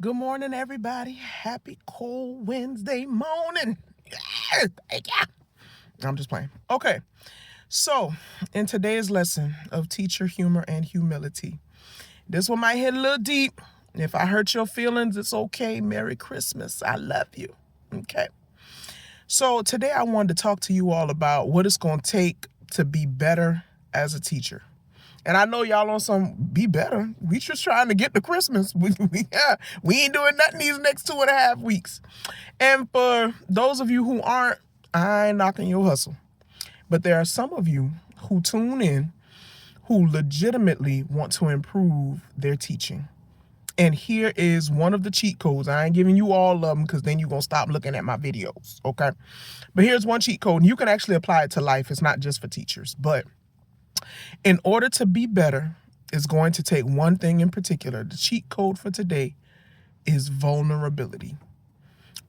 Good morning, everybody. Happy cold Wednesday morning. Yeah, thank ya. I'm just playing. Okay, so in today's lesson of teacher humor and humility, this one might hit a little deep. If I hurt your feelings, it's okay. Merry Christmas. I love you. Okay. So today I wanted to talk to you all about what it's going to take to be better as a teacher. And I know y'all on some be better. We just trying to get to Christmas. We ain't doing nothing these next 2.5 weeks. And for those of you who aren't, I ain't knocking your hustle. But there are some of you who tune in who legitimately want to improve their teaching. And here is one of the cheat codes. I ain't giving you all of them because then you're going to stop looking at my videos, okay? But here's one cheat code, and you can actually apply it to life. It's not just for teachers. But in order to be better, it's going to take one thing in particular. The cheat code for today is vulnerability.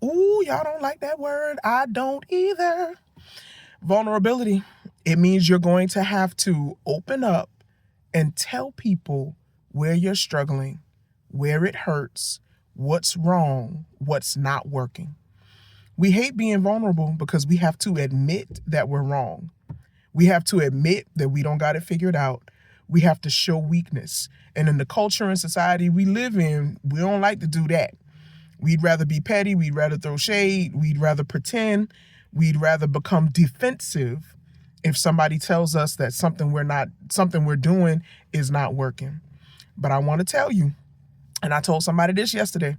Ooh, y'all don't like that word. I don't either. Vulnerability. It means you're going to have to open up and tell people where you're struggling, where it hurts, what's wrong, what's not working. We hate being vulnerable because we have to admit that we're wrong. We have to admit that we don't got it figured out. We have to show weakness. And in the culture and society we live in, we don't like to do that. We'd rather be petty. We'd rather throw shade. We'd rather pretend. We'd rather become defensive if somebody tells us that something we're doing is not working. But I want to tell you, and I told somebody this yesterday,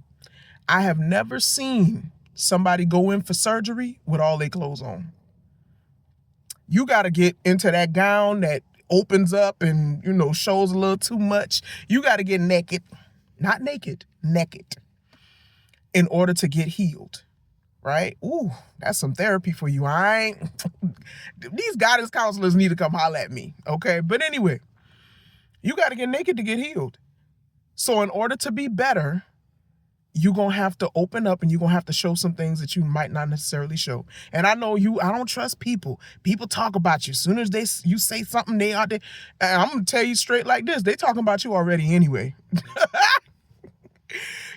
I have never seen somebody go in for surgery with all their clothes on. You got to get into that gown that opens up and, shows a little too much. You got to get naked, not naked, naked, in order to get healed, right? Ooh, that's some therapy for you. These guidance counselors need to come holler at me, okay? But anyway, you got to get naked to get healed. So in order to be better, you're going to have to open up and you're going to have to show some things that you might not necessarily show. And I know I don't trust people. People talk about you. As soon as you say something, they out there. And I'm going to tell you straight like this. They talking about you already anyway.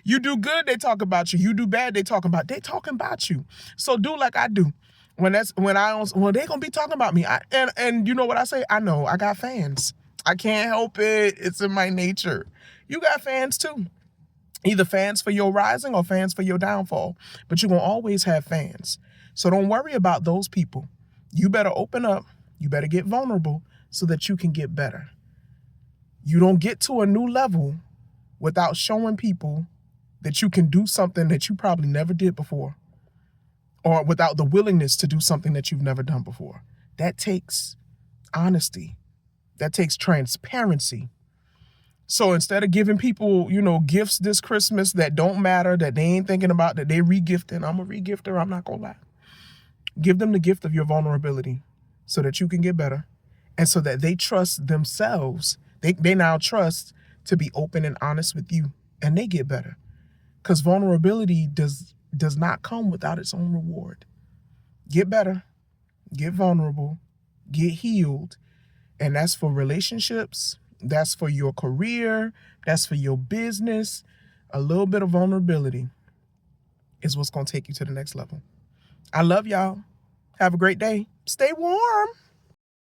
You do good, they talk about you. You do bad, they talking about you. So do like I do. They gonna be talking about me. And you know what I say? I know I got fans. I can't help it. It's in my nature. You got fans too. Either fans for your rising or fans for your downfall. But you're going to always have fans. So don't worry about those people. You better open up. You better get vulnerable so that you can get better. You don't get to a new level without showing people that you can do something that you probably never did before, or without the willingness to do something that you've never done before. That takes honesty. That takes transparency. So instead of giving people, gifts this Christmas that don't matter, that they ain't thinking about, that they regifting, I'm a regifter, I'm not gonna lie. Give them the gift of your vulnerability so that you can get better and so that they trust themselves. They now trust to be open and honest with you and they get better. Because vulnerability does not come without its own reward. Get better, get vulnerable, get healed. And that's for relationships. That's for your career. That's for your business. A little bit of vulnerability is what's going to take you to the next level. I love y'all. Have a great day. Stay warm.